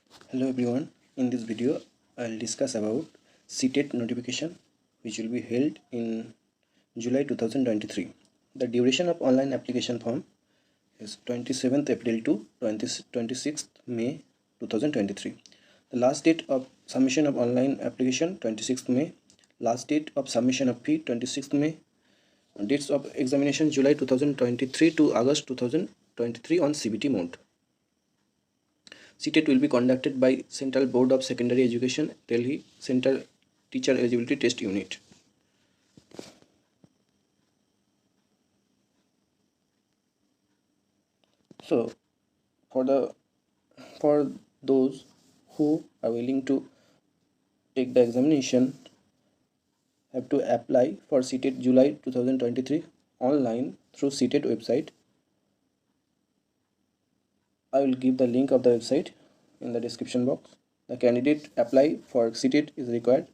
Hello everyone, in this video I'll discuss about CTET notification which will be held in July 2023. The duration of online application form is 27th April to 26th May 2023. The last date of submission of online application 26th May, last date of submission of fee 26th May, dates of examination July 2023 to August 2023 on CBT mode. CTET will be conducted by Central Board of Secondary Education, Delhi Central Teacher Eligibility Test Unit. So, for those who are willing to take the examination, have to apply for CTET July 2023 online through CTET website. I will give the link of the website in the description box. The candidate apply for CTET is required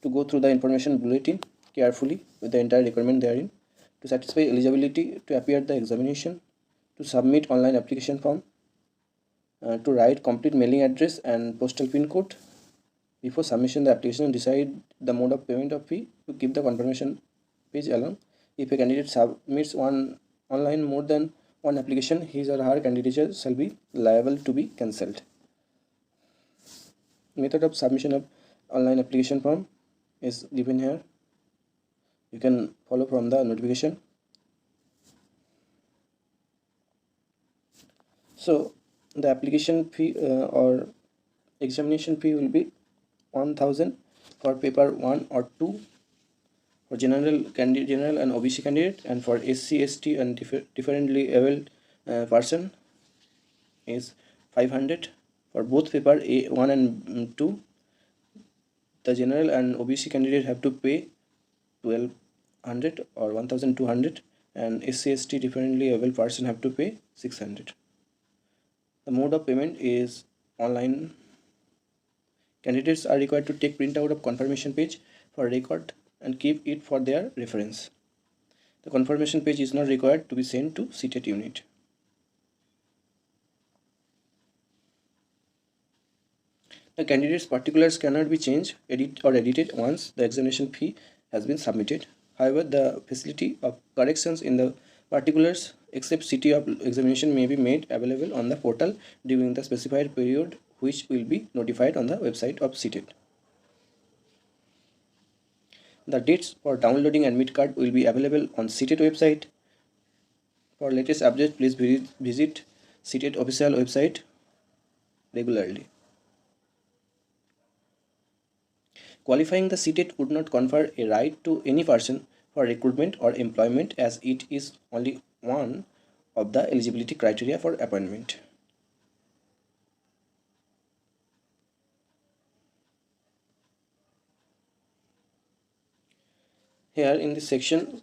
to go through the information bulletin carefully with the entire requirement therein, to satisfy eligibility to appear at the examination, to submit online application form, to write complete mailing address and postal pin code before submission the application, and decide the mode of payment of fee, to keep the confirmation page along. If a candidate submits one online more than one application, his or her candidature shall be liable to be cancelled. Method of submission of online application form is given here. You can follow from the notification. So the application fee or examination fee will be 1000 for paper 1 or 2 for general and OBC candidate, and for SC, ST and differently abled person is 500 for both paper A1 and 2. The general and OBC candidate have to pay 1200 or 1200, and SC, ST differently abled person have to pay 600. The mode of payment is online. Candidates are required to take printout of confirmation page for record and keep it for their reference. The confirmation page is not required to be sent to CTET unit. The candidate's particulars cannot be changed, edited once the examination fee has been submitted. However, the facility of corrections in the particulars except city of examination may be made available on the portal during the specified period, which will be notified on the website of CTET. The dates for downloading admit card will be available on CTET website. For latest updates, please visit CTET official website regularly. Qualifying the CTET would not confer a right to any person for recruitment or employment, as it is only one of the eligibility criteria for appointment. Here in this section,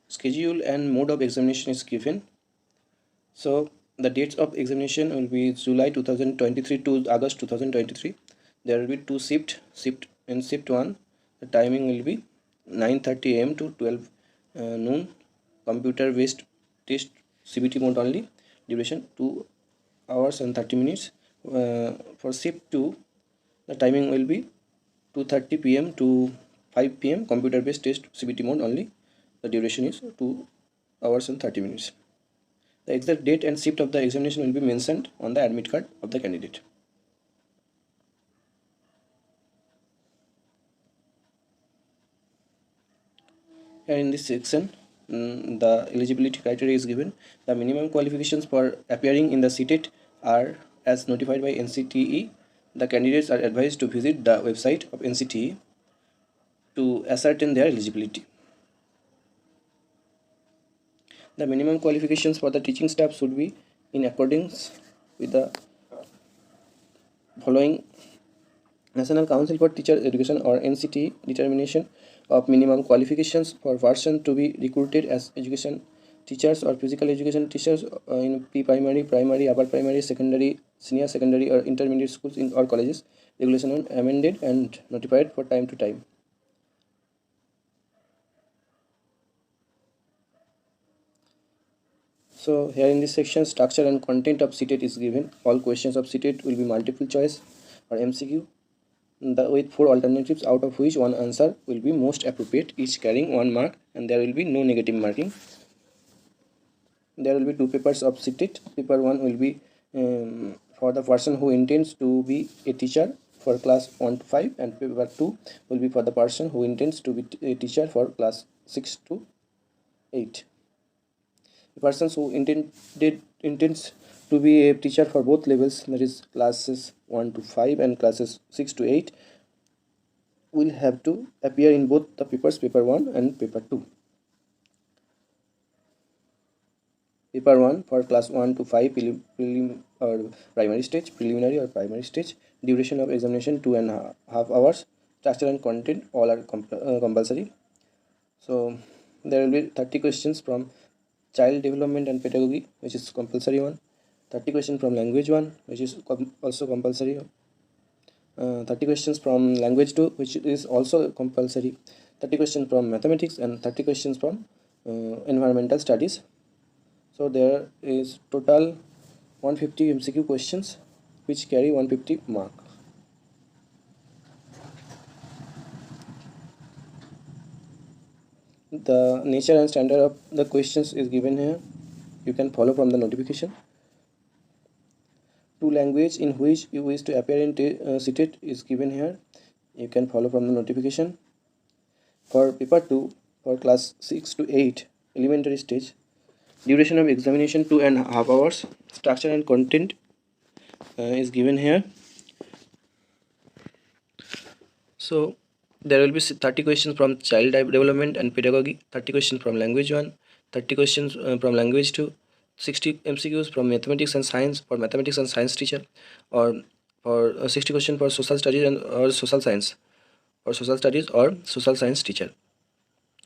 schedule and mode of examination is given. So the dates of examination will be July 2023 to August 2023. There will be two shifts. In shift 1, the timing will be 9:30 am to 12 noon. Computer based test, CBT mode only. Duration 2 hours and 30 minutes. For shift 2, the timing will be 2:30 pm to 5 pm. Computer based test, CBT mode only. The duration is 2 hours and 30 minutes. The exact date and shift of the examination will be mentioned on the admit card of the candidate. Here in this section, the eligibility criteria is given. The minimum qualifications for appearing in the CTET are as notified by NCTE. The candidates are advised to visit the website of NCTE to ascertain their eligibility. The minimum qualifications for the teaching staff should be in accordance with the following: National Council for Teacher Education or NCTE determination of minimum qualifications for person to be recruited as education teachers or physical education teachers in primary, upper primary, secondary, senior secondary or intermediate schools in or colleges. Regulation on amended and notified for time to time. So here in this section, structure and content of CTET is given. All questions of CTET will be multiple choice. or MCQ with 4 alternatives, out of which one answer will be most appropriate, each carrying 1 mark, and there will be no negative marking. There will be 2 papers of CTET. Paper 1 will be for the person who intends to be a teacher for class 1 to 5, and paper 2 will be for the person who intends to be a teacher for class 6 to 8. The persons who intends to be a teacher for both levels, that is classes 1 to 5 and classes 6 to 8, will have to appear in both the papers, paper 1 and paper 2. Paper 1 for class 1 to 5 or primary stage, preliminary or primary stage, duration of examination 2.5 hours, structure and content all are compulsory. So there will be 30 questions from child development and pedagogy, which is compulsory one, 30 questions from language 1, which is also compulsory, 30 questions from language 2, which is also compulsory, 30 questions from mathematics, and 30 questions from environmental studies. So there is total 150 MCQ questions which carry 150 mark. The nature and standard of the questions is given here. You can follow from the notification. To language in which you wish to appear in CTET is given here. You can follow from the notification. For paper 2 for class 6 to 8 elementary stage, duration of examination 2.5 hours, structure and content is given here. So there will be 30 questions from child development and pedagogy, 30 questions from language 1, 30 questions from language 2, 60 MCQs from mathematics and science for mathematics and science teacher, or for 60 questions for social studies and or social science, or social studies or social science teacher.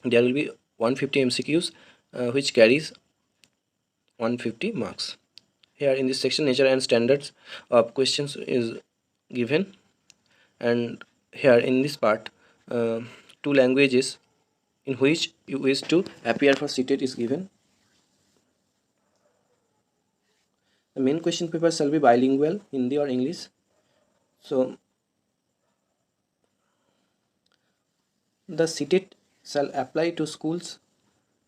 There will be 150 MCQs which carries 150 marks. Here in this section, nature and standards of questions is given, and here in this part, 2 languages in which you wish to appear for CTET is given. The main question paper shall be bilingual, Hindi or English. So the CTET shall apply to schools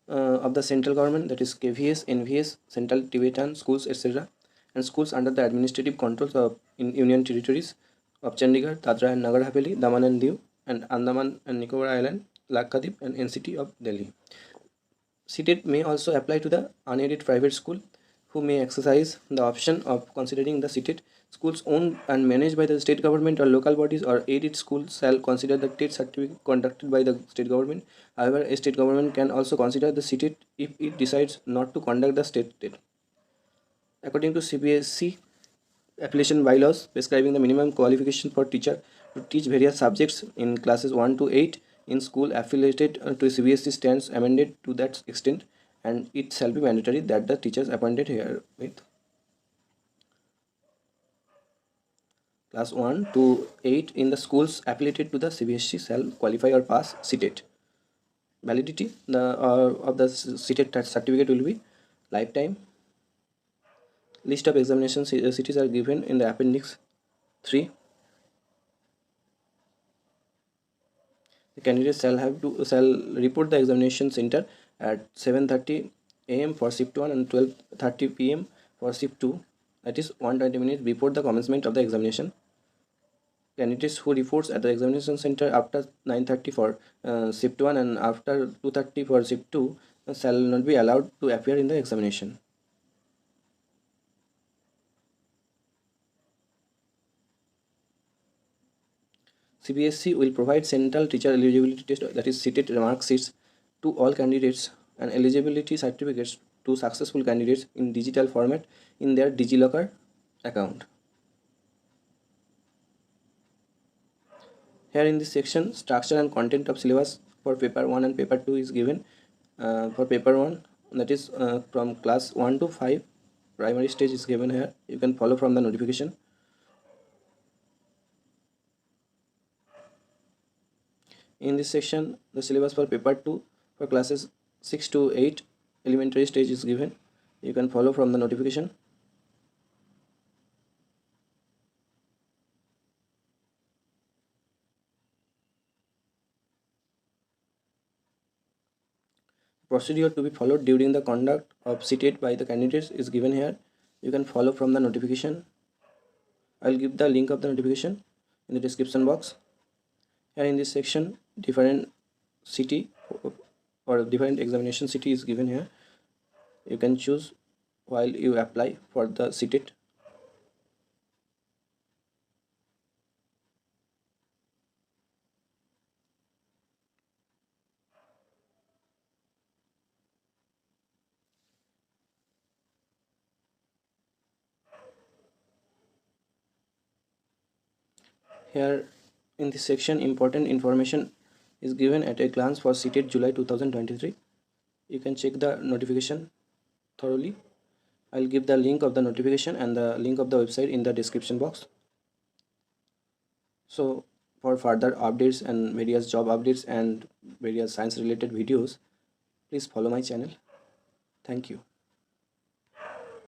of the central government, that is KVS, NVS, Central Tibetan Schools, etc., and schools under the administrative controls of Union Territories of Chandigarh, Dadra and Nagar Haveli, Daman and Diu, and Andaman and Nicobar Island, Lakshadweep, and NCT of Delhi. CTET may also apply to the unaided private school, who may exercise the option of considering the CTET. Schools owned and managed by the state government or local bodies or aided schools shall consider the TET certificate conducted by the state government. However, a state government can also consider the CTET if it decides not to conduct the state TET. According to CBSE application bylaws prescribing the minimum qualification for teacher to teach various subjects in classes 1 to 8 in school affiliated to CBSE stands amended to that extent, and it shall be mandatory that the teachers appointed here with class 1 to 8 in the schools affiliated to the CBSE shall qualify or pass CTET. Validity of the CTET certificate will be lifetime. List of examination cities are given in the appendix 3. The candidates shall report the examination center at 7:30 AM for shift 1 and 12:30 PM for shift 2, that is 120 minutes before the commencement of the examination. Candidates who reports at the examination center after 9:30 for shift 1 and after 2:30 for shift 2 shall not be allowed to appear in the examination. CBSE will provide central teacher eligibility test, that is CTET mark sheets, to all candidates and eligibility certificates to successful candidates in digital format in their DigiLocker account. Here in this section, structure and content of syllabus for paper 1 and paper 2 is given. For paper 1, that is from class 1 to 5 primary stage is given here. You can follow from the notification. In this section, the syllabus for paper 2 for classes 6 to 8 elementary stage is given. You can follow from the notification. procedure to be followed during the conduct of CTET by the candidates is given here. You can follow from the notification. I'll give the link of the notification in the description box. Here in this section, different city or different examination city is given here. You can choose while you apply for the CTET. Here in this section, important information is given at a glance for CTET July 2023. You can check the notification thoroughly. I'll give the link of the notification and the link of the website in the description box. So for further updates and various job updates and various science related videos, please follow my channel. Thank you.